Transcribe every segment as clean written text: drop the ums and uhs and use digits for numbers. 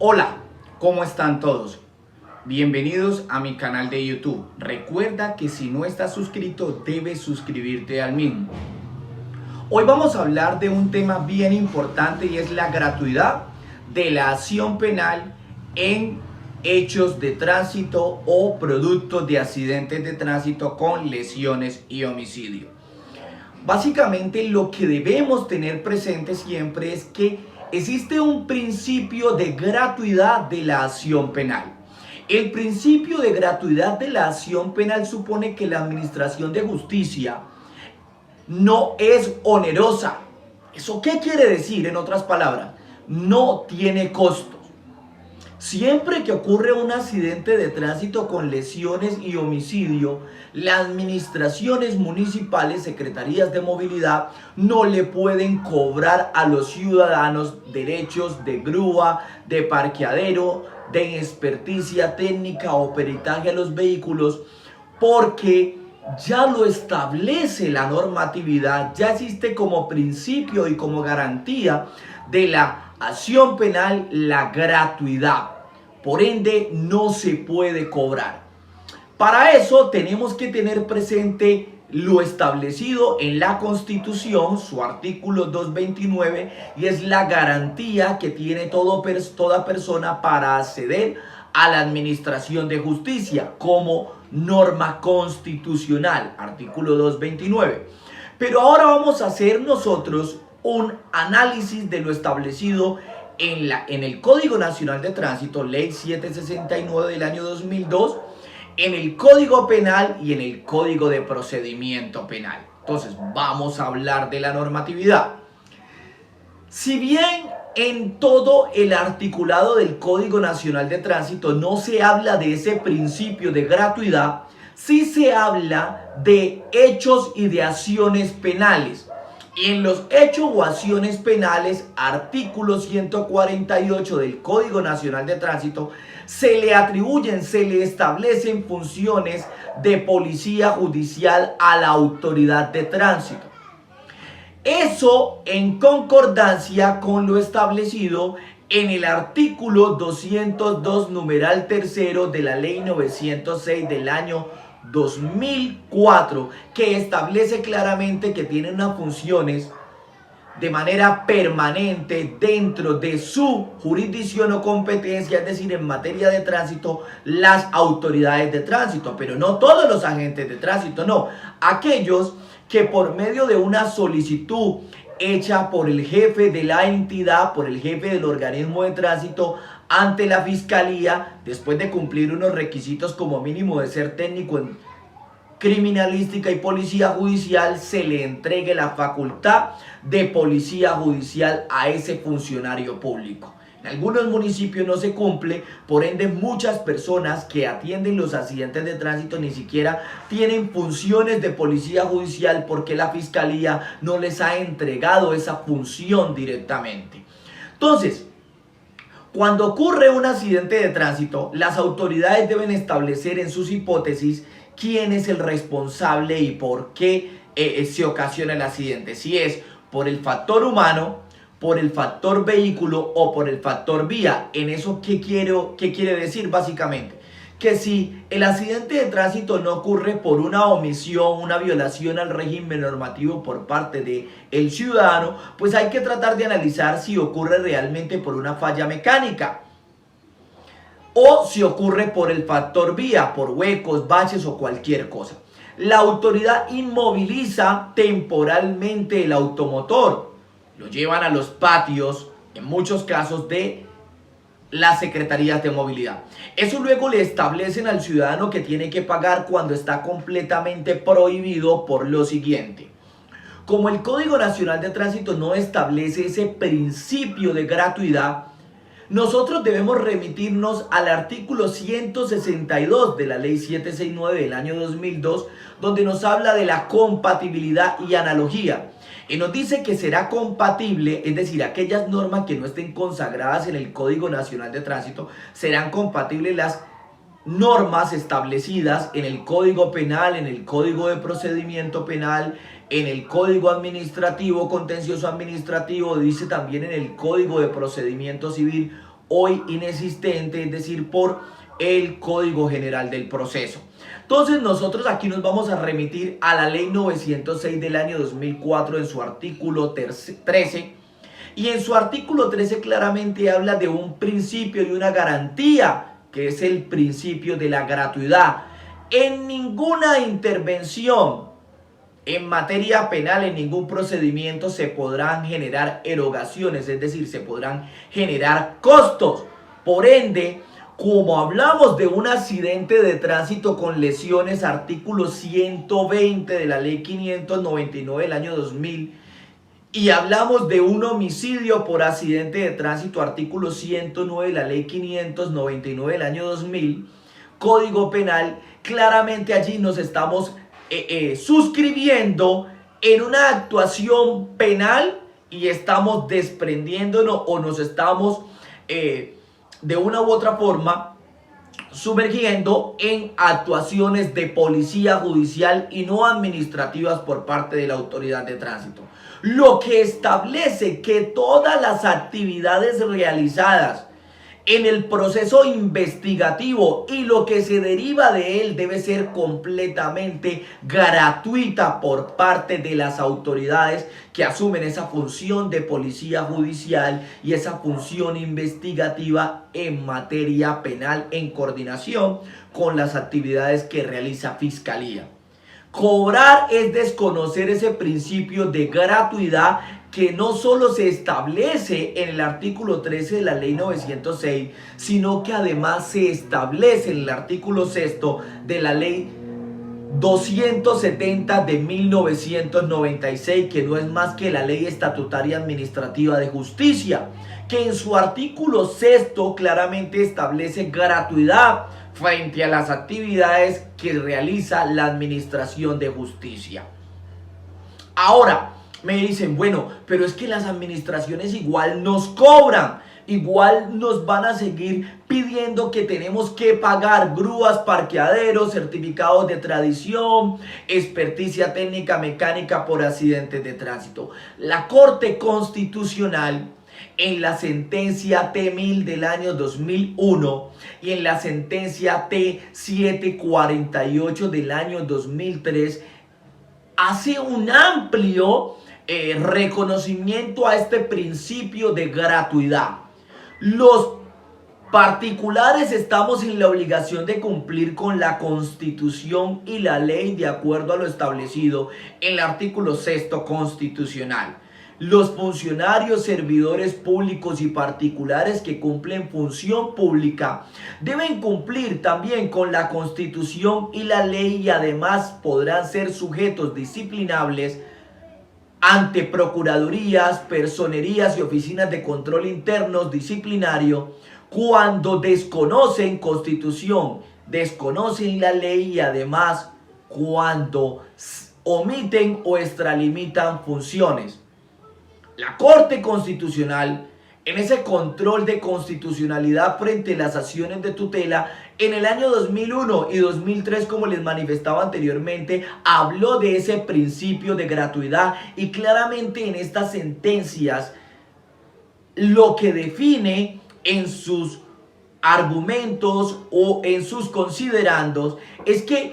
Hola, ¿cómo están todos? Bienvenidos a mi canal de YouTube. Recuerda que si no estás suscrito, debes suscribirte al mismo. Hoy vamos a hablar de un tema bien importante y es la gratuidad de la acción penal en hechos de tránsito o productos de accidentes de tránsito con lesiones y homicidio. Básicamente lo que debemos tener presente siempre es que existe un principio de gratuidad de la acción penal. El principio de gratuidad de la acción penal supone que la administración de justicia no es onerosa. ¿Eso qué quiere decir? En otras palabras, no tiene costos. Siempre que ocurre un accidente de tránsito con lesiones y homicidio, las administraciones municipales, secretarías de movilidad, no le pueden cobrar a los ciudadanos derechos de grúa, de parqueadero, de experticia técnica o peritaje a los vehículos, porque ya lo establece la normatividad, ya existe como principio y como garantía de la acción penal la gratuidad. Por ende, no se puede cobrar. Para eso tenemos que tener presente lo establecido en la Constitución, su artículo 229, y es la garantía que tiene toda persona para acceder a la administración de justicia como norma constitucional, artículo 229. Pero ahora vamos a hacer nosotros un análisis de lo establecido en el Código Nacional de Tránsito, Ley 769 del año 2002, en el Código Penal y en el Código de Procedimiento Penal. Entonces, vamos a hablar de la normatividad. Si bien en todo el articulado del Código Nacional de Tránsito no se habla de ese principio de gratuidad, sí se habla de hechos y de acciones penales. Y en los hechos o acciones penales, artículo 148 del Código Nacional de Tránsito, se le establecen funciones de policía judicial a la autoridad de tránsito. Eso en concordancia con lo establecido en el artículo 202 numeral tercero de la ley 906 del año 2004, que establece claramente que tienen unas funciones de manera permanente dentro de su jurisdicción o competencia, es decir, en materia de tránsito, las autoridades de tránsito, pero no todos los agentes de tránsito, no, aquellos que por medio de una solicitud hecha por el jefe de la entidad, por el jefe del organismo de tránsito ante la fiscalía, después de cumplir unos requisitos como mínimo de ser técnico en criminalística y policía judicial, se le entregue la facultad de policía judicial a ese funcionario público. En algunos municipios no se cumple, por ende muchas personas que atienden los accidentes de tránsito ni siquiera tienen funciones de policía judicial porque la fiscalía no les ha entregado esa función directamente. Entonces, cuando ocurre un accidente de tránsito, las autoridades deben establecer en sus hipótesis quién es el responsable y por qué se ocasiona el accidente. Si es por el factor humano, por el factor vehículo o por el factor vía. En eso, ¿qué quiere decir básicamente? Que si el accidente de tránsito no ocurre por una omisión, una violación al régimen normativo por parte del ciudadano, pues hay que tratar de analizar si ocurre realmente por una falla mecánica o si ocurre por el factor vía, por huecos, baches o cualquier cosa. La autoridad inmoviliza temporalmente el automotor, lo llevan a los patios, en muchos casos, de las secretarías de movilidad. Eso luego le establecen al ciudadano que tiene que pagar cuando está completamente prohibido por lo siguiente. Como el Código Nacional de Tránsito no establece ese principio de gratuidad, nosotros debemos remitirnos al artículo 162 de la ley 769 del año 2002, donde nos habla de la compatibilidad y analogía. Y nos dice que será compatible, es decir, aquellas normas que no estén consagradas en el Código Nacional de Tránsito, serán compatibles las normas establecidas en el Código Penal, en el Código de Procedimiento Penal, en el Código Administrativo, Contencioso Administrativo, dice también en el Código de Procedimiento Civil hoy inexistente, es decir, por el Código General del Proceso. Entonces nosotros aquí nos vamos a remitir a la Ley 906 del año 2004 en su artículo 13, y en su artículo 13 claramente habla de un principio y una garantía, que es el principio de la gratuidad. En ninguna intervención en materia penal, en ningún procedimiento se podrán generar erogaciones, es decir, se podrán generar costos. Por ende, como hablamos de un accidente de tránsito con lesiones, artículo 120 de la Ley 599 del año 2000, y hablamos de un homicidio por accidente de tránsito, artículo 109 de la Ley 599 del año 2000, Código Penal, claramente allí nos estamos suscribiendo en una actuación penal y estamos desprendiéndonos o nos estamos de una u otra forma sumergiendo en actuaciones de policía judicial y no administrativas por parte de la autoridad de tránsito. Lo que establece que todas las actividades realizadas en el proceso investigativo y lo que se deriva de él debe ser completamente gratuita por parte de las autoridades que asumen esa función de policía judicial y esa función investigativa en materia penal en coordinación con las actividades que realiza Fiscalía. Cobrar es desconocer ese principio de gratuidad que no solo se establece en el artículo 13 de la Ley 906, sino que además se establece en el artículo 6 de la Ley 270 de 1996, que no es más que la Ley Estatutaria Administrativa de Justicia, que en su artículo 6 claramente establece gratuidad frente a las actividades que realiza la Administración de Justicia. Ahora, me dicen, bueno, pero es que las administraciones igual nos cobran, igual nos van a seguir pidiendo que tenemos que pagar grúas, parqueaderos, certificados de tradición, experticia técnica mecánica por accidentes de tránsito. La Corte Constitucional, en la sentencia T1000 del año 2001 y en la sentencia T748 del año 2003, hace un amplio reconocimiento a este principio de gratuidad. Los particulares estamos en la obligación de cumplir con la Constitución y la ley de acuerdo a lo establecido en el artículo 6 constitucional. Los funcionarios, servidores públicos y particulares que cumplen función pública deben cumplir también con la Constitución y la ley, y además podrán ser sujetos disciplinables ante procuradurías, personerías y oficinas de control internos disciplinario cuando desconocen Constitución, desconocen la ley y además cuando omiten o extralimitan funciones. La Corte Constitucional, en ese control de constitucionalidad frente a las acciones de tutela, en el año 2001 y 2003, como les manifestaba anteriormente, habló de ese principio de gratuidad, y claramente en estas sentencias lo que define en sus argumentos o en sus considerandos es que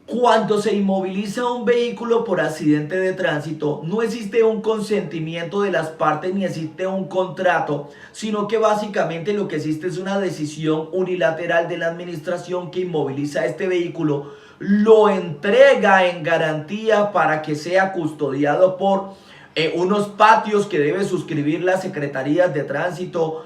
cuando se inmoviliza un vehículo por accidente de tránsito, no existe un consentimiento de las partes ni existe un contrato, sino que básicamente lo que existe es una decisión unilateral de la administración que inmoviliza este vehículo, lo entrega en garantía para que sea custodiado por unos patios que debe suscribir las secretarías de tránsito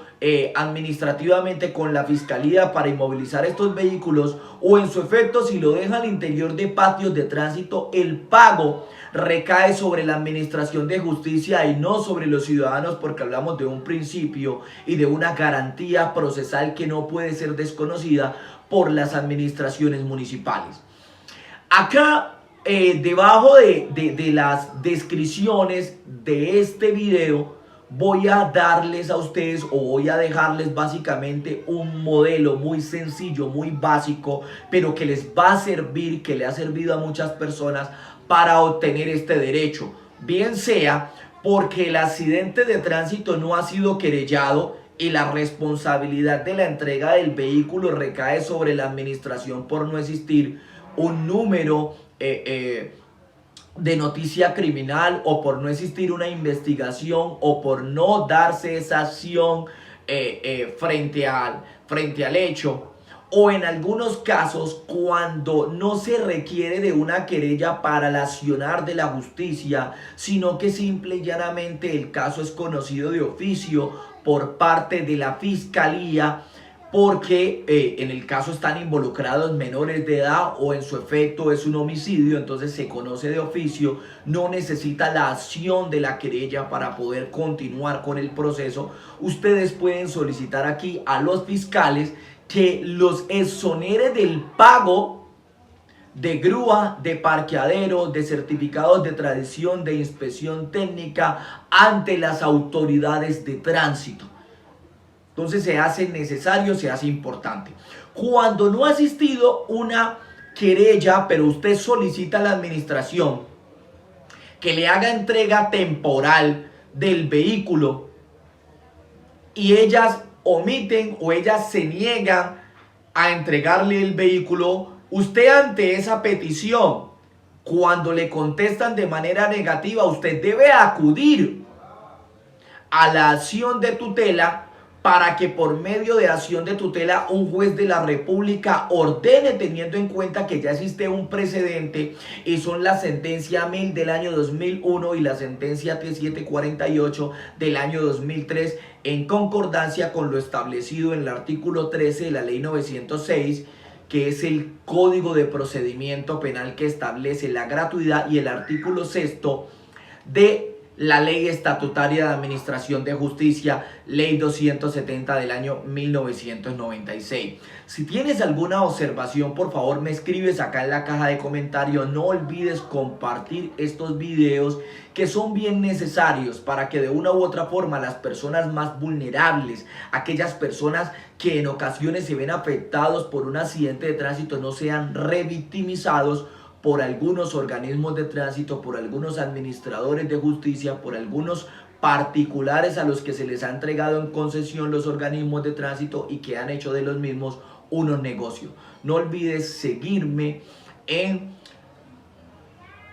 administrativamente con la fiscalía para inmovilizar estos vehículos, o en su efecto, si lo deja al interior de patios de tránsito, el pago recae sobre la administración de justicia y no sobre los ciudadanos, porque hablamos de un principio y de una garantía procesal que no puede ser desconocida por las administraciones municipales. Acá debajo de las descripciones de este video voy a darles a ustedes, o voy a dejarles básicamente un modelo muy sencillo, muy básico, pero que les va a servir, que le ha servido a muchas personas para obtener este derecho. Bien sea porque el accidente de tránsito no ha sido querellado y la responsabilidad de la entrega del vehículo recae sobre la administración por no existir un número de noticia criminal, o por no existir una investigación, o por no darse esa acción frente al hecho, o en algunos casos cuando no se requiere de una querella para el accionar de la justicia, sino que simple y llanamente el caso es conocido de oficio por parte de la fiscalía, porque en el caso están involucrados menores de edad o en su efecto es un homicidio, entonces se conoce de oficio, no necesita la acción de la querella para poder continuar con el proceso. Ustedes pueden solicitar aquí a los fiscales que los exonere del pago de grúa, de parqueadero, de certificados de tradición, de inspección técnica ante las autoridades de tránsito. Entonces se hace necesario, se hace importante. Cuando no ha existido una querella, pero usted solicita a la administración que le haga entrega temporal del vehículo y ellas omiten o ellas se niegan a entregarle el vehículo, usted ante esa petición, cuando le contestan de manera negativa, usted debe acudir a la acción de tutela para que por medio de acción de tutela un juez de la República ordene, teniendo en cuenta que ya existe un precedente y son la sentencia 1000 del año 2001 y la sentencia T748 del año 2003, en concordancia con lo establecido en el artículo 13 de la ley 906, que es el Código de Procedimiento Penal que establece la gratuidad, y el artículo 6 de la Ley Estatutaria de Administración de Justicia, Ley 270 del año 1996. Si tienes alguna observación, por favor me escribes acá en la caja de comentarios. No olvides compartir estos videos que son bien necesarios para que de una u otra forma las personas más vulnerables, aquellas personas que en ocasiones se ven afectados por un accidente de tránsito, no sean revictimizados por algunos organismos de tránsito, por algunos administradores de justicia, por algunos particulares a los que se les ha entregado en concesión los organismos de tránsito y que han hecho de los mismos unos negocios. No olvides seguirme en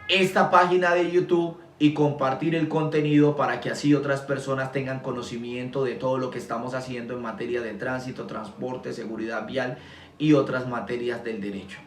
esta página de YouTube y compartir el contenido para que así otras personas tengan conocimiento de todo lo que estamos haciendo en materia de tránsito, transporte, seguridad vial y otras materias del derecho.